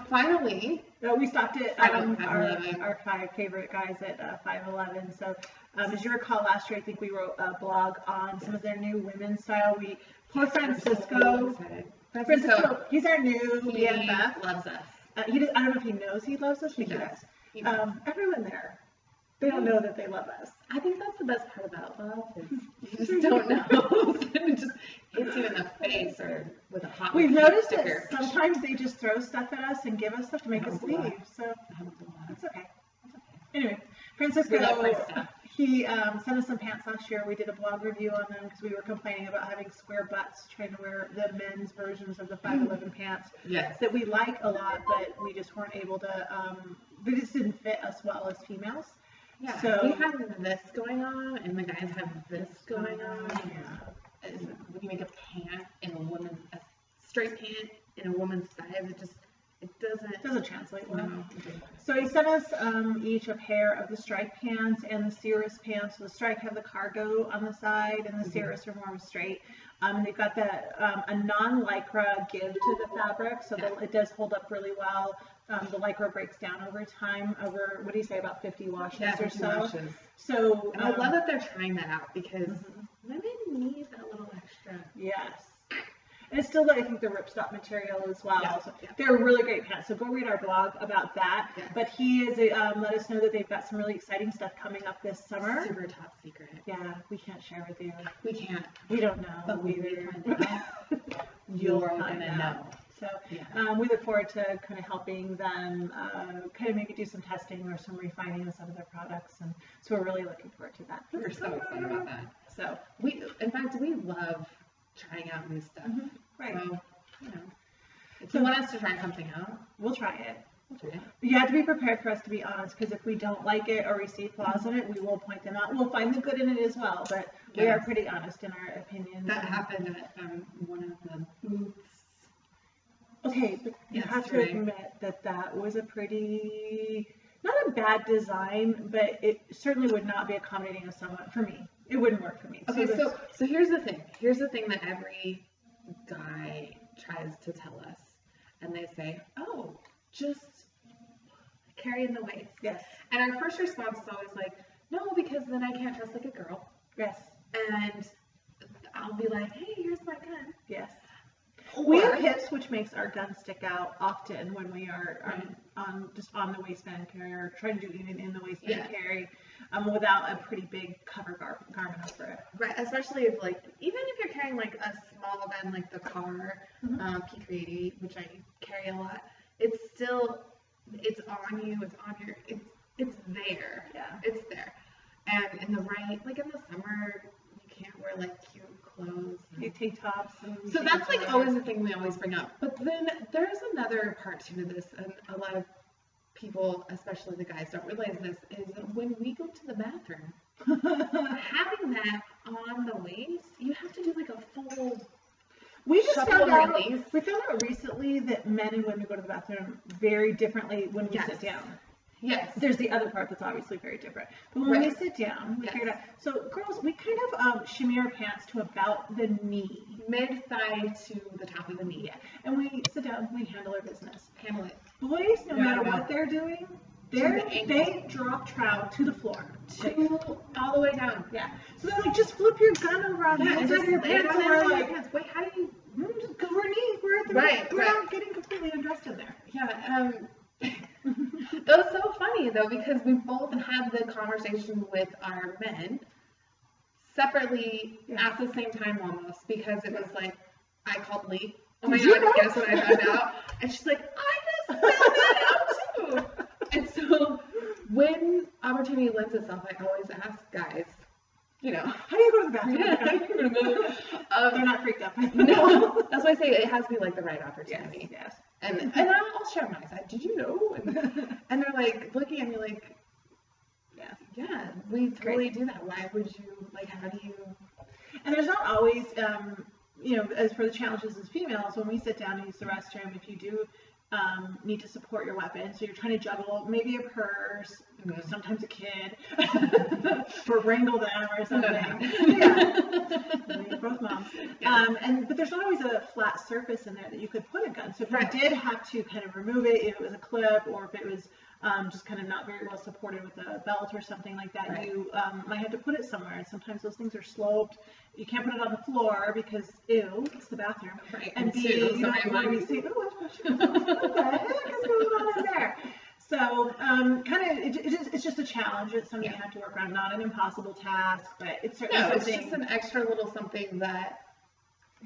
Finally. We stopped at our 5 favorite guys at 511. So as you recall, last year I think we wrote a blog on some of their new women's style. Poor Francisco, he's our new BFF. Loves us. I don't know if he knows he loves us, but he does. Everyone there, they don't know that they love us. I think that's the best part about love is you just don't know. It just hits you in the face or with a hot We've noticed that sometimes they just throw stuff at us and give us stuff to make us leave. So it's okay. Anyway, Francisco, he sent us some pants last year. We did a blog review on them because we were complaining about having square butts trying to wear the men's versions of the 511 pants that we like a lot, but we just weren't able to, they just didn't fit us well as females. Yeah, so we have this going on, and the guys have this going on. Yeah. When you make a pant in a straight pant in a woman's size, it doesn't translate well. No. So he sent us each a pair of the striped pants and the Cirrus pants. So the striped have the cargo on the side, and the Cirrus are more straight. And they've got a non-lycra give to the fabric, so that it does hold up really well. The lycra breaks down over time, over, what do you say, about 50 washes or so. Washes. So I love that they're trying that out because women need that little extra. Yes. And it's still, I think, the ripstop material as well. Yeah. So they're really great pants. So go read our blog about that. Yeah. But he is let us know that they've got some really exciting stuff coming up this summer. Super top secret. Yeah, we can't share with you. We can't. We don't know. But we will find out. You're gonna know. So we look forward to kind of helping them kind of maybe do some testing or some refining of some of their products, and so we're really looking forward to that. We're so excited about that. So in fact, we love trying out new stuff. Right. So, if you want us to try something out, we'll try it. You have to be prepared for us to be honest, because if we don't like it or we see flaws in it, we will point them out. We'll find the good in it as well, but we are pretty honest in our opinions. That happened at one of the booths. Okay, but you have to admit that was a pretty, not a bad design, but it certainly would not be accommodating of someone, for me. It wouldn't work for me. Okay, so here's the thing. Here's the thing that every guy tries to tell us. And they say, oh, just carry in the waist. Yes. And our first response is always like, no, because then I can't dress like a girl. Yes. And I'll be like, hey, here's my gun. Yes. We have hips, which makes our gun stick out often when we are just on the waistband carry, or trying to do even in the waistband carry, without a pretty big cover garment over it. Right, especially if even if you're carrying like a small gun like the car P380, which I carry a lot, it's on you, it's on your, it's there. Yeah. It's there. And in the summer, you can't wear cute clothes. You take tops. So that's always the thing we always bring up. But then there's another part to this, and a lot of people, especially the guys, don't realize this, is that when we go to the bathroom, having that on the waist, you have to do a full we found out recently that men and women go to the bathroom very differently when we sit down. Yes. There's the other part that's obviously very different. But when we sit down, we figure it out. So girls, we kind of shimmy our pants to about the knee. Mid-thigh to the top of the knee. Yeah. And we sit down, we handle our business. Handle it. Boys, no matter what they're doing, they drop trout to the floor. All the way down. Yeah. So they're just flip your gun over on the inside of your pants. And we're wait, how do you? Because we're knee. We're not getting completely undressed in there. Yeah. That was so funny though, because we both had the conversation with our men separately at the same time almost, because it was I called Lee. Oh my god, guess what I found out? And she's like, I just found that out too. And so when opportunity lends itself, I always ask guys, how do you go to the bathroom? Yeah, how do you go? They're not freaked out. No, that's why I say it has to be the right opportunity. Yes. And I'll share my side. Did you know? And they're looking at me yeah, we totally do that. Why would you, how do you? And there's not always, as for the challenges as females, when we sit down and use the restroom, if you do need to support your weapon. So you're trying to juggle maybe a purse, sometimes a kid, or wrangle them or something. Yeah. Both moms. But there's not always a flat surface in there that you could put a gun. So if you did have to kind of remove it, if it was a clip or if it was just kind of not very well supported with a belt or something like that, you might have to put it somewhere. And sometimes those things are sloped. You can't put it on the floor because, ew, it's the bathroom. Right. And B, you don't want to be saying, oh, what the heck is going on in there? So it's just a challenge. It's something you have to work on. Not an impossible task, but it's certainly it's something. just an extra little something that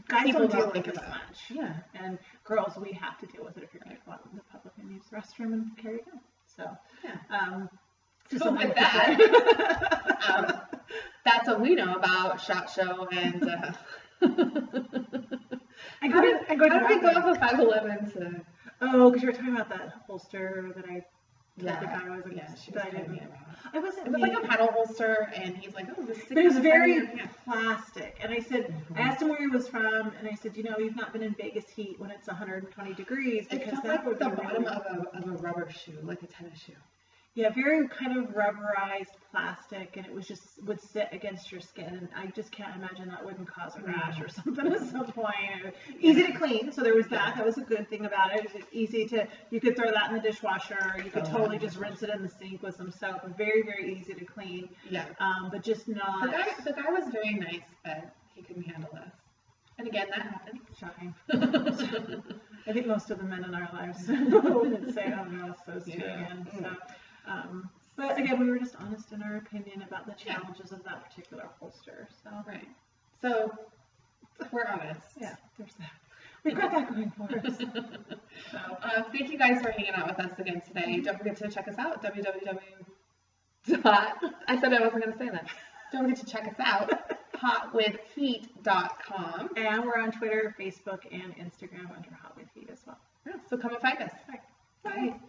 guys don't deal with as much. Yeah. And girls, we have to deal with it if you're going to go out in the public and use the restroom and carry a gun. So, so with that, that's what we know about SHOT Show and how did we go off of 511 to... Oh, because you were talking about that holster that I told the guy I wasn't It was like a paddle holster, and he's like, oh, this is... But it was very plastic. And I said, I asked him where he was from, and I said, you've not been in Vegas heat when it's 120 degrees, because that would be the bottom of a rubber shoe, like a tennis shoe. Yeah, very kind of rubberized plastic, and it was just would sit against your skin, and I just can't imagine that wouldn't cause a rash or something at some point. Easy to clean, so there was that. That was a good thing about it. It was easy to, you could throw that in the dishwasher. You could totally just rinse it in the sink with some soap. Very, very easy to clean. Yeah. But just not. The guy was very nice, but he couldn't handle this. And again, that happened. Shocking. I think most of the men in our lives would say, oh no, it's those two again. So. But again, we were just honest in our opinion about the challenges of that particular holster. So So we're honest. Yeah, there's that. We've got that going for us. So thank you guys for hanging out with us again today. Don't forget to check us out. I said I wasn't going to say that. Don't forget to check us out. hotwithheat.com. And we're on Twitter, Facebook, and Instagram under Hot With Heat as well. Yeah, so come and find us. Bye.